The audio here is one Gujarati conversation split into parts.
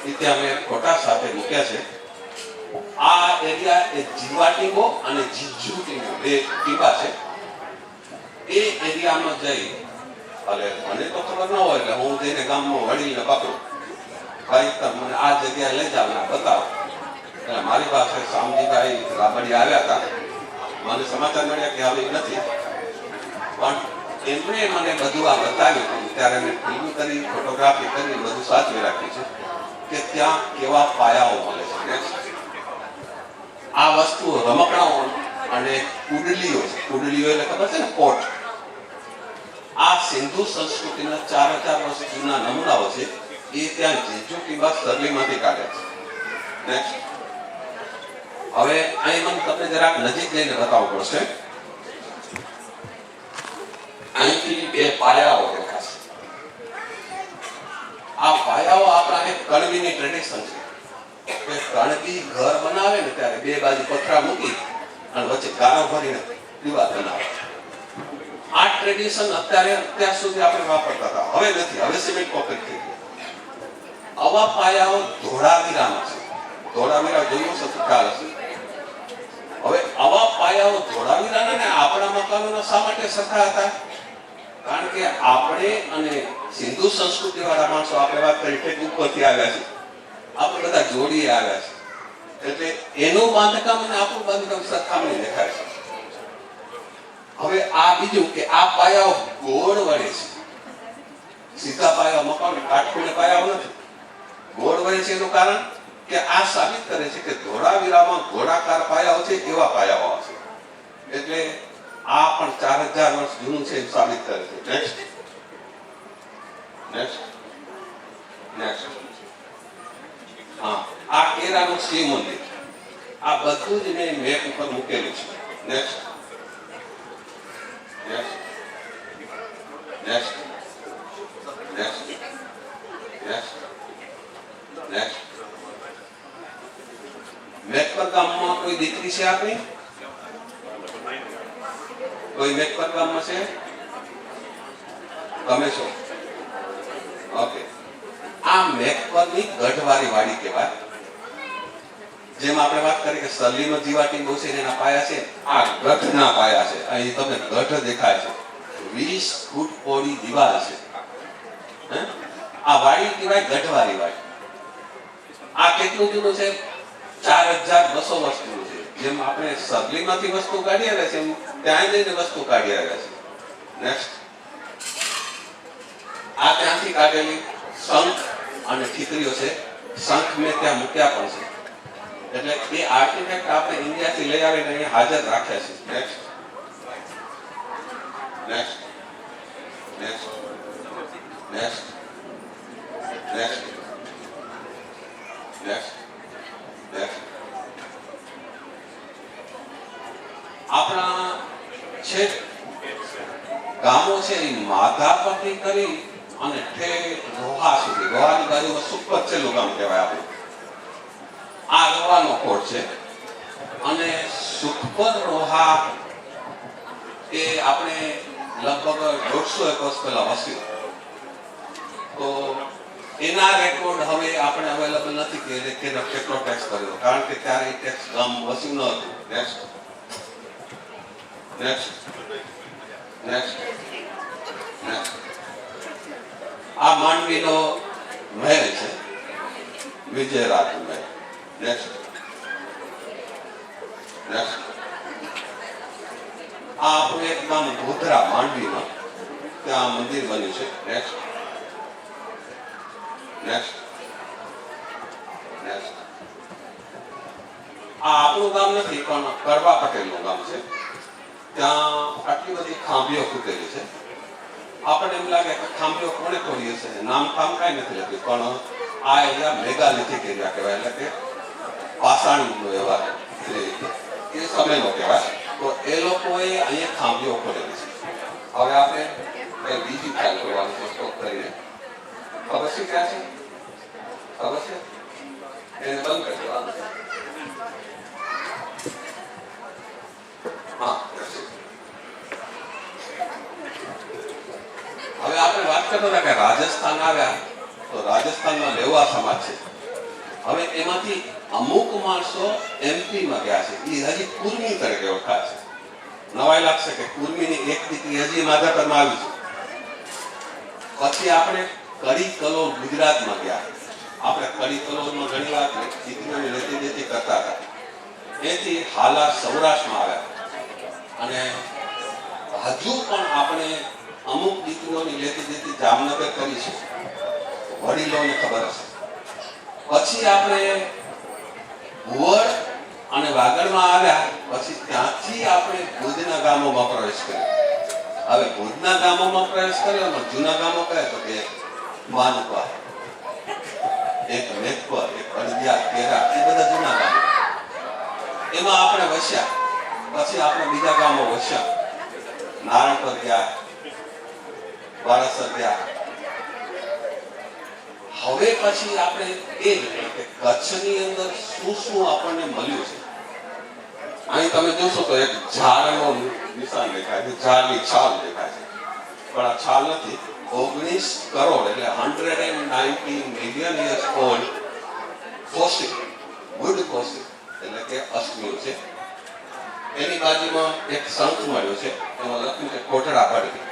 એ ત્યાં મેં ફોટા સાથે મૂક્યા છે. આ એરિયા એ જીવા ટીંબો અને જીજુ ટીંબો બે ટીંબા છે. એ એરિયામાં જઈ અરે મને તો ખબર ન હોય એટલે હું જઈને ગામમાં વડીલને પકડું, ભાઈ તમે મને આ જગ્યાએ લઈ જાવ ને બતાવો. એટલે મારી પાસે શામજીભાઈ રાબડી આવ્યા હતા. મને સમાચાર મળ્યા કે હવે નથી, પણ એમણે મને બધું આ બતાવ્યું. ત્યારે મેં ફિલ્મ કરી, ફોટોગ્રાફી કરી, બધું સાચવી રાખ્યું છે કે ત્યાં કેવા પાયાઓ મળે છે. આ વસ્તુ રમકડાઓ અને કુડલીઓ છે. કુડલીઓ એટલે ખબર છે ને, કોટ. આ સિંધુ સંસ્કૃતિના 4000 વર્ષ જૂના નમૂનાઓ છે. એ ત્યાં જીજુ ટીંબા સરલીમાંથી કાઢ્યા છે. નેક્સ્ટ. હવે અહીં મને તમને જરાક નજીક જઈને બતાવવું પડશે. અહીંથી બે પાયાઓ દેખાશે. આ પાયાઓ આપણા એક કણબીની ટ્રેડિશન છે કે કણબી ઘર બનાવે ને ત્યારે બે બાજુ પથરા મૂકી અને વચ્ચે ગારો ભરીને દીવાલ બનાવે. આ ટ્રેડિશન અત્યાર સુધી આપણે વાપરતા હતા, હવે નથી. હવે સિમેન્ટ કોન્ક્રીટ થઈ ગયું. આવા પાયાઓ ધોળાવીરામાં છે. ધોળાવીરા જોયું છે તો ખ્યાલ હશે. હવે આવા પાયાઓ ધોળાવીરાના ને આપણા મકાનોના શા માટે સરખા હતા? કારણ કે આપણે અને સિંધુ સંસ્કૃતિ વાળા માણસો, આપણે વાત કરી ટેક ઉપરથી આવ્યા છે, આપણે બધા જોડીએ આવ્યા છે, એટલે એનું બાંધકામ અને આપણું બાંધકામ સરખામણી દેખાય છે. હવે આ બીજું કે આ પાયાઓ ગોળ વળે છે. સીધા પાયા મકાન કાટખૂણે પાયાઓ નથી, ગોળ વળે છે. એનું કારણ કે આ સાબિત કરે છે કે ધોળાવીરામાં ગોળાકાર પાયાઓ છે, એવા પાયાઓ છે. એટલે આ પણ 4000 વર્ષ જૂનું છે એમ સાબિત કરે છે. Next next next. હા, આ કેરાનું શિવ મંદિર. આ બધું જ મેં મેપ ઉપર મૂકેલું છે. Next next next next next next. મેકપર ગામમાં કોઈ દીકરી છે આપણી? કોઈ મેકપર ગામમાં છે? તમે છો? ઓકે. આ મેકપરની ગઢવારી વાડી કહેવાય. જેમ આપણે વાત કરી કે સલીનો જીવા ટીંબો છે એના પાયા છે, આ ગઢના પાયા છે. અહીં તમને ગઢ દેખાય છે. 20 ફૂટ પહોળી દિવાલ છે. આ વાડી કહેવાય ગઢવારી વાડી. આ કેટલું જૂનું છે? 4200 વર્ષ જૂનું છે. જેમ આપણે સગલીમાંથી વસ્તુ કાઢી આવ્યા છે એમ ત્યાં જઈને વસ્તુ કાઢી આવ્યા છે. નેક્સ્ટ. આ ત્યાંથી કાઢેલી શંખ અને ઠીકરીઓ છે. શંખ મેં ત્યાં મૂક્યા પણ છે. એટલે એ આર્ટિફેક્ટ આપણે ઇન્ડિયાથી લઈ આવીને અહીંયા હાજર રાખ્યા છે. Next next next next next next next. આપણા છે ગામો છે એ માધા પરથી કરી અને ઠેઠ રોહા સુધી, રોહાની બાજુમાં સુપર છેલ્લું ગામ કહેવાય આપણું. આ રોહાનો કોટ છે અને સુખપર રોહા એ આપણે લગભગ 150 વર્ષ પહેલા વસ્યું. તો એના રેકોર્ડ હવે આપણે અવેલેબલ નથી કે કેટલો ટેક્સ કર્યો, કારણ કે ત્યારે એ ટેક્સ ગામ વસ્યું ન હતું. Next next next next. આ માંડવીનો મહેલ છે, વિજયરાજ મહેલ. Next next. આ આપણું એક ગામ ગોધરા માંડવીમાં, ત્યાં મંદિર બન્યું છે. Next next next. આ આપણું ગામ નથી પણ કડવા પટેલનું ગામ છે. ત્યાં આટલી બધી ખાંભીઓ ફૂટેલી છે. આપણને એમ લાગે કે ખાંભીઓ કોને તોડી હશે, નામ કામ કાંઈ નથી લખ્યું, પણ આ એરિયા મેગાલિથિક એરિયા કહેવાય. એટલે કે પાષાણનો એવા એ સમયનો કહેવાય. તો એ લોકોએ અહીંયા ખાંભીઓ ખોલેલી છે. હવે આપણે બીજી ખ્યાલ કરવાનું સ્ટોપ કરીને ખબર છે ક્યાં છે? ખબર છે? એને બંધ કરી દેવાનું. હા, હવે આપણે વાત કરતા હતા કે રાજસ્થાન આવ્યા તો રાજસ્થાનમાં લેવા સમાજ છે. હવે એમાંથી અમુક માણસો એમપીમાં ગયા છે, એ હજી કુર્મી તરીકે ઓળખાય છે. નવાઈ લાગશે કે કુર્મીની એક દીકરી હજી માધાપરમાં આવી છે. પછી આપણે કડી કલોલ ગુજરાતમાં ગયા. આપણે કડી કલોલમાં ઘણી વાર દીકરીઓની લેતી દેતી કરતા હતા. એથી હાલા સૌરાષ્ટ્રમાં આવ્યા અને હજુ પણ આપણે અમુક દીકરીઓની લેતી દેતી જામનગર કરી છે, વડીલોને ખબર હશે. પછી આપણે ભુવડ અને વાગડમાં આવ્યા. પછી ત્યાંથી આપણે ભુજના ગામોમાં પ્રવેશ કર્યો. હવે ભુજના ગામોમાં પ્રવેશ કર્યો ને જૂના ગામો કહે તો કે માનપા, એક મેઘપર, એક અડદિયા, કેરા, એ બધા જૂના ગામો. એમાં આપણે વસ્યા. પછી આપણે બીજા ગામો વસ્યા. નારણપર ગયા, વારાસર ગયા. હવે પછી આપણે એ જોઈએ કે કચ્છની અંદર શું શું આપણને મળ્યું છે. અહીં તમે જોશો તો એક ઝાડનો નિશાન દેખાય છે, ઝાડની છાલ દેખાય છે, પણ આ છાલ નથી. 19 કરોડ એટલે 119 million years old fossil, wood fossil એટલે કે અશ્મિયું છે. એની બાજુમાં એક શંખ મળ્યો છે, એમાં લખ્યું છે કોટડા પડવી.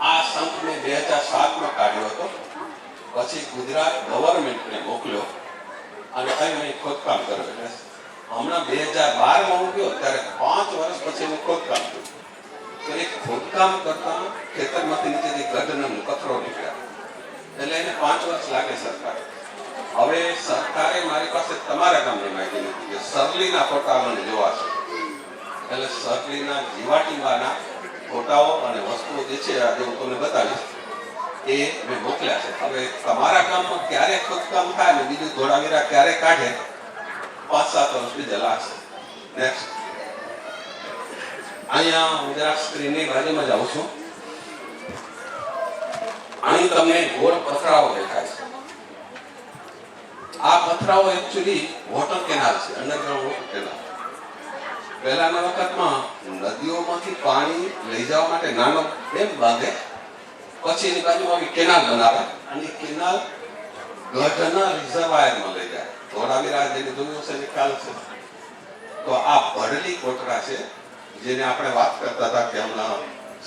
આ શંખ મેં 2007માં કાઢ્યો હતો. પછી ગુજરાત ગવર્મેન્ટને મોકલ્યો અને અહીં ખોદકામ કર્યું. એટલે હમણાં 2012માં હું ગયો ત્યારે 5 વર્ષ પછી એનું ખોદકામ કર્યું. તો એ ખોદકામ કરતા ખેતરમાંથી નીચેથી ગઢ પથ્થરો નીકળ્યા. એટલે એને 5 વર્ષ લાગે સરકાર. હવે સરકારે મારી પાસે તમારા ગામની માહિતી નથી કે સરલીના ફોટા મને જોવા છે. એટલે સરલીના જીવાટીમાંના ફોટાઓ અને વસ્તુઓ જે છે આજે હું તમને બતાવીશ, એ મેં મોકલ્યા છે. હવે તમારા ગામમાં ક્યારે ખોદકામ થાય ને બીજું ધોળાવીરા ક્યારે કાઢે, 5-7 વર્ષ બીજા લાગશે. નેક્સ્ટ, અહીંયા હું જરાક સ્ક્રીનની બાજુમાં જાઉં છું. અહીં તમને ગોળ પથરાઓ દેખાય છે. આ પથરાઓ એકચ્યુઅલી વોટર કેનાલ છે, અંડરગ્રાઉન્ડ વોટર કેનાલ. પહેલાના વખતમાં નદીઓમાંથી પાણી લઈ જવા માટે નાનો ડેમ બાંધે, પછી એની બાજુમાં આવી કેનાલ બનાવે અને કેનાલ ગઢના રિઝર્વાયરમાં લઈ જાય. ધોળાવીરા જેને જોયું હશે એને ખ્યાલ છે. તો આ ભડલી કોટડા છે, જેને આપણે વાત કરતા હતા કે હમણાં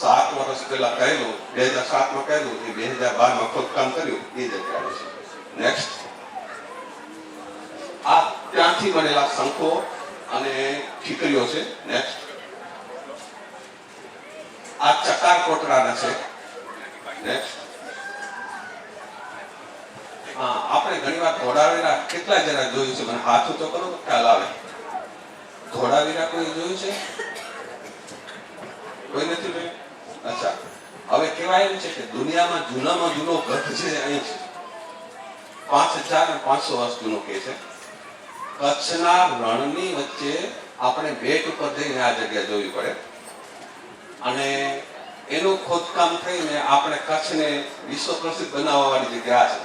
7 વર્ષ પહેલા કહેલું, 2007માં કહેલું, એ 2012માં ખોદકામ કર્યું, એ જગ્યાએ છે. નેક્સ્ટ, આ ત્યાંથી બનેલા શંખો અને ઠીકરીઓ છે. નેક્સ્ટ, આ ચકાર કોટડાના છે. નેક્સ્ટ, હા, આપણે ઘણીવાર ધોળાવીરા કેટલા જણા જોયું છે? મને હાથ ઊંચો કરો તો ખ્યાલ આવે. ધોળાવીરા કોઈ જોયું છે? કોઈ નથી જોયું? અચ્છા, હવે કહેવાય એમ છે કે દુનિયામાં જૂનામાં જૂનો ગઢ છે અહીં છે. 5500 વર્ષ જૂનો કે છે. કચ્છના રણની વચ્ચે આપણે બેટ ઉપર જઈને આ જગ્યા જોવી પડે અને એનું ખોદકામ થઈને આપણે કચ્છને વિશ્વ પ્રસિદ્ધ બનાવવાની જગ્યા છે.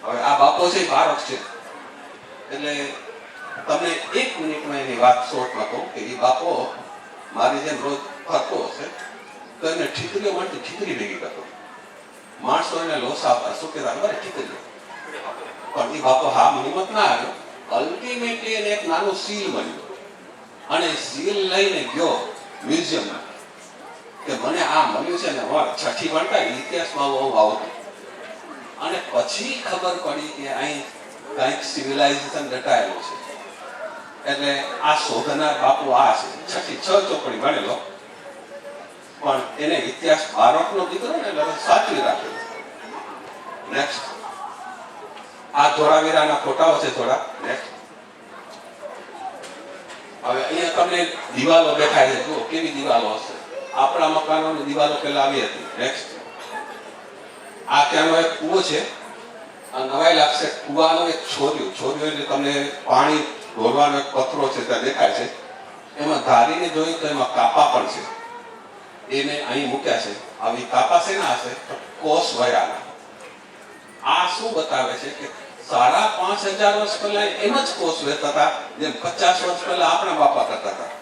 હવે આ બાપો છે, બાળક છે, એટલે તમને 1 મિનિટમાં એની વાત શોર્ટમાં કહું કે એ બાપો મારી જેમ રોજ ફરતો હશે તો એને ઠીકરીઓ મળતી, ઠીકરી ભેગી કરતો. માણસો એને લોસા આપતા, શું કહેતા ખબર? ઠીકરીઓ. પણ એ બાપો હા હિંમત ના આવ્યો. અલ્ટિમેટલી એને એક નાનું સીલ મળ્યું અને સીલ લઈને ગયો મ્યુઝિયમમાં કે મને આ મળ્યું છે ને છઠ્ઠી વણતા ઇતિહાસમાં હું આવતો. અને પછી ખબર પડી કે અહીં કંઈક સિવિલાઇઝેશન રટાયેલું છે. એટલે આ શોધનાર બાપુ આ છે. 6 ચોપડી ભણેલો, પણ એને ઇતિહાસ ભારતનો દીકરો ને એટલે સાચવી રાખેલો. નેક્સ્ટ, આ ધોળાવીરાના ફોટાઓ છે થોડા. નેક્સ્ટ, હવે અહીંયા તમને દિવાલો દેખાય છે. જુઓ કેવી દિવાલો હશે. આપણા મકાનોની દિવાલો પહેલા આવી હતી. નેક્સ્ટ, આ ત્યાંનો એક કૂવો છે. આ નવાઈ લાગશે, કૂવાનો એક છોર્યું એટલે તમને પાણી ઢોળવાનો એક પથરો છે ત્યાં દેખાય છે. એમાં ધારીને જોઈ તો એમાં કાપા પણ છે. એ મેં અહીં મૂક્યા છે. આવી કાપા શેના હશે? કોષ વયાના. આ શું બતાવે છે કે 5500 વર્ષ પહેલા એમ જ કોષ વહેતા હતા જેમ 50 વર્ષ પહેલા આપણા બાપા કરતા હતા.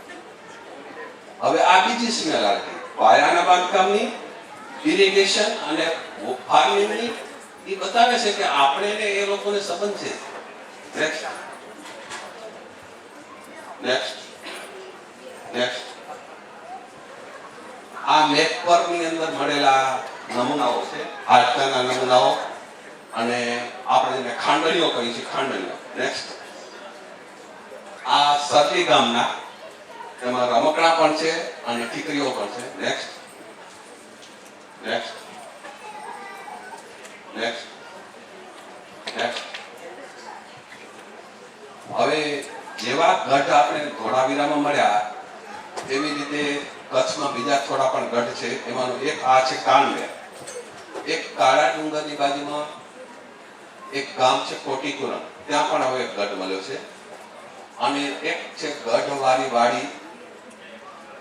હવે આ બીજી સ્મેલ આવી પાયાના બાંધકામની, ઇરિગેશન અને ફાર્મિંગની. એ બતાવે છે કે આપણે ને એ લોકોને સંબંધ છે. Next next next. આ મેપ પરની અંદર મળેલા નમૂનાઓ છે, હાડકાના નમૂનાઓ, અને આપણે એને ખાંડણીઓ કહી છે, ખાંડણીઓ. નેક્સ્ટ. આ સરલી ગામના, એમાં રમકડા પણ છે અને ઠીકરીઓ પણ છે. Next next next next. હવે જેવા ગઢ આપણે ધોળાવીરામાં મળ્યા એવી રીતે કચ્છમાં બીજા થોડા પણ ગઢ છે. એમાંનો એક આ છે કાનવેર. એક કાળા ડુંગરની બાજુમાં એક ગામ છે કોટીકુરમ, ત્યાં પણ હવે એક ગઢ મળ્યો છે. અને એક છે ગઢવાળી વાડી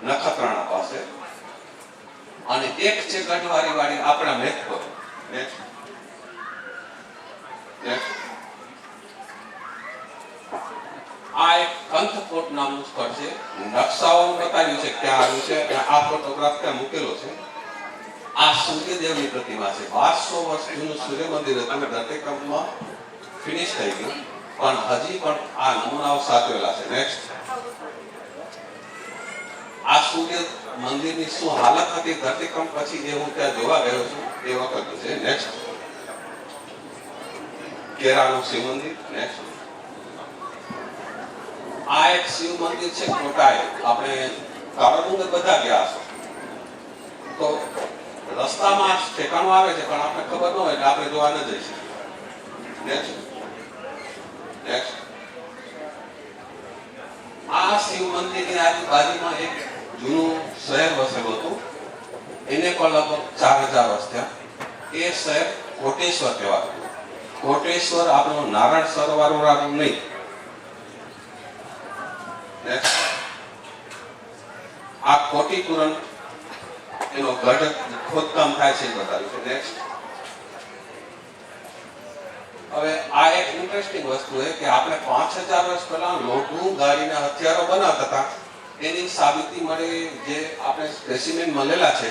નખત્રાણા પાસે, અને એક છે ગઢવાળી વાડી આપણા મેઘપર. Next next. આ એક કંથકોટ નામનું સ્થળ છે. નકશાઓમાં બતાવ્યું છે ક્યાં આવ્યું છે, અને આ ફોટોગ્રાફ ત્યાં મૂકેલો છે. આ સૂર્યદેવની પ્રતિમા છે. 1200 વર્ષ જૂનું સૂર્ય મંદિર હતું, ધરતીકંપમાં ફિનિશ થઈ ગયું, પણ હજી પણ આ નમૂનાઓ સાચવેલા છે. નેક્સ્ટ. આ સૂર્ય મંદિરની શું હાલત હતી ધરતીકંપ પછી એ હું ત્યાં જોવા ગયો છું એ વખત છે. નેક્સ્ટ. કેરાનું શિવ મંદિર. નેક્સ્ટ. આ એક શિવ મંદિર છે કોટાએ. આપણે કાળાડુંગર બધા ગયા છો તો રસ્તામાં ઠેકાણું આવે છે, પણ આપણે ખબર ન હોય એટલે આપણે જોવા ન જઈ શકીએ. Next next. આ શિવ મંદિરની આજુબાજુમાં એક જૂનું શહેર વસેલું હતું, એને પણ લગભગ 4000 વર્ષ થયા. એ શહેર કોટેશ્વર કહેવાતું. કોટેશ્વર આપણું નારાયણ સરોવર નહીં. આ કોટીપુરમ એનો ગઢ ખોદકામ થાય છે એ બતાવ્યું છે. નેક્સ્ટ. હવે આ એક ઇન્ટરેસ્ટિંગ વસ્તુ છે કે આપણે 5000 વર્ષ પહેલા લોઢું ગાડીના હથિયારો બનાવતા હતા, એની સાબિતી મળી જે આપણે સ્પેસિમેન મળેલા છે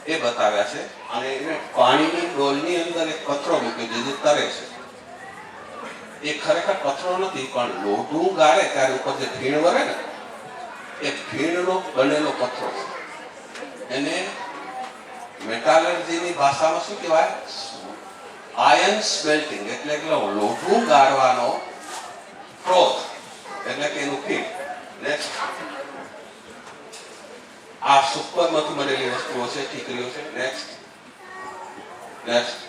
એ બતાવ્યા છે. અને એને પાણીની ડોલની અંદર એક પથ્થરો મૂક્યો જે તરે છે. એ ખરેખર પથ્થરો નથી, પણ લોઢું ગાળે ત્યારે ઉપર જે ફીણ વરે ને એ ફીણનો બનેલો પથ્થરો છે. એને મેટાલર્જીની ભાષામાં શું કહેવાય? આયન સ્મેલ્ટિંગ, એટલે કે લોઢું ગાળવાનો ક્રોધ, એટલે કે એનું ફીણ. નેક્સ્ટ. આ સુપરમાંથી મળેલી વસ્તુઓ છે, ઠીકરીઓ છે. Next next.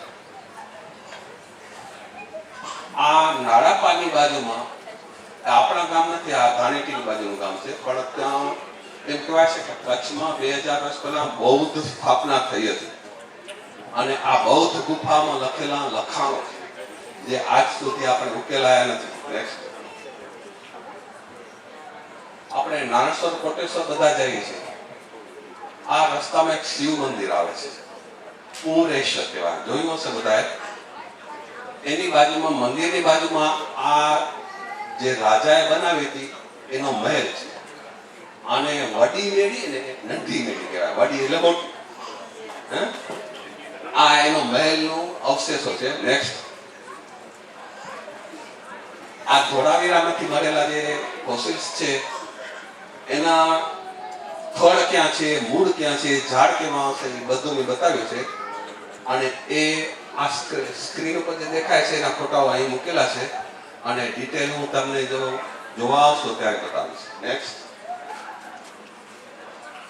આ નાડાપાની બાજુમાં, આપણા ગામ નથી, આ ધાણેટીની બાજુનું ગામ છે, પણ ત્યાં એમ કહેવાય છે કે કચ્છમાં 2000 વર્ષ પહેલા બૌદ્ધ સ્થાપના થઈ હતી. અને આ બૌદ્ધ ગુફામાં લખેલા લખાણો જે આજ સુધી આપણે ઉકેલાયા નથી. નેક્સ્ટ. આપણે નારાયણસર કોટેશ્વર બધા જઈએ છીએ. આ રસ્તામાં એક શિવ મંદિર આવે છે, પૂરેશ્વર કહેવાય, જોયું હશે બધાએ. એની બાજુમાં, મંદિરની બાજુમાં આ જે રાજાએ બનાવી હતી એનો મહેલ છે. આને વડી મેળી ને નંઢી મેળી કહેવાય. વડી એટલે મોટી. આ એનો મહેલનું અવશેષો છે. નેક્સ્ટ. આ ધોળાવીરામાંથી મળેલા જે ફોસિલ્સ છે એના ફળ ક્યાં છે, મૂળ ક્યાં છે, ઝાડ કેમાં આવશે, એ બધું મેં બતાવ્યું છે. અને એ આ સ્ક્રીન ઉપર જે દેખાય છે એના ફોટાઓ અહીં મૂકેલા છે, અને ડિટેલ હું તમને જો જોવા આવશો ત્યારે બતાવીશ. નેક્સ્ટ.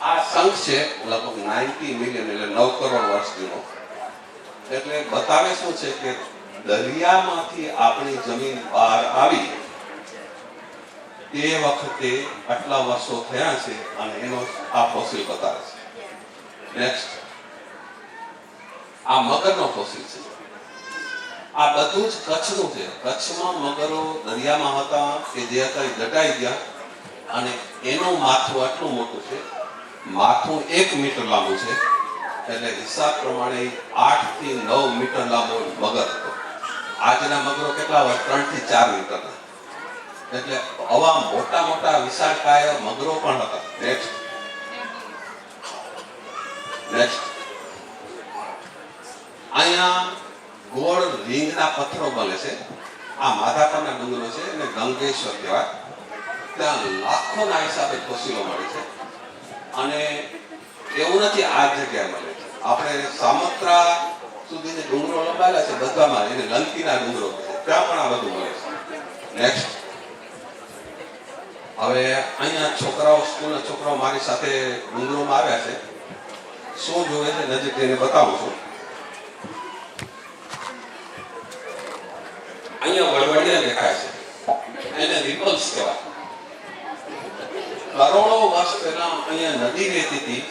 આ શંખ છે, લગભગ 90 મિલિયન એટલે 9 કરોડ વર્ષ જૂનો. એટલે બતાવે શું છે કે દરિયામાંથી આપણી જમીન બહાર આવી તે વખતે આટલા વર્ષો થયા છે, અને એનો આ ફોસિલ બતાવે છે. નેક્સ્ટ. આ મગરનો ફોસિલ છે. આ બધું જ કચ્છનું છે. કચ્છમાં મગરો દરિયામાં હતા કે જે હતા એ દટાઈ ગયા, અને એનું માથું આટલું મોટું છે. માથું 1 મીટર લાંબુ છે, એટલે હિસાબ પ્રમાણે 8 થી 9 મીટર લાંબો મગર હતો. આજના મગરો કેટલા હોય? 3 થી 4 મીટરના. એટલે આવા મોટા મોટા વિશાળકાય મગરો પણ હતા. Next next. અહીંયા ગોળ રીંગના પથ્થરો મળે છે. આ માધાપરના ડુંગરો છે એને ગંગેશ્વર કહેવાય. ત્યાં લાખોના હિસાબે ફોસિલો મળે છે અને એવું નથી આ જગ્યાએ મળે છે. આપણે સામત્રા સુધી જે ડુંગરો લંબાયેલા છે બધામાં એને લંકીના ડુંગરો કહે છે. ત્યાં પણ આ બધું મળે છે. નેક્સ્ટ, હવે અહીંયા છોકરાઓ, સ્કૂલના છોકરાઓ મારી સાથે ડુંગરોમાં આવ્યા છે. શું જોવે છે નજીક જઈને બતાવું છું. અહીંયા વળવળિયા દેખાય છે, એને રિપલ્સ કહેવાય. કરોડો વર્ષ પહેલા અહીંયા નદી વહેતી હતી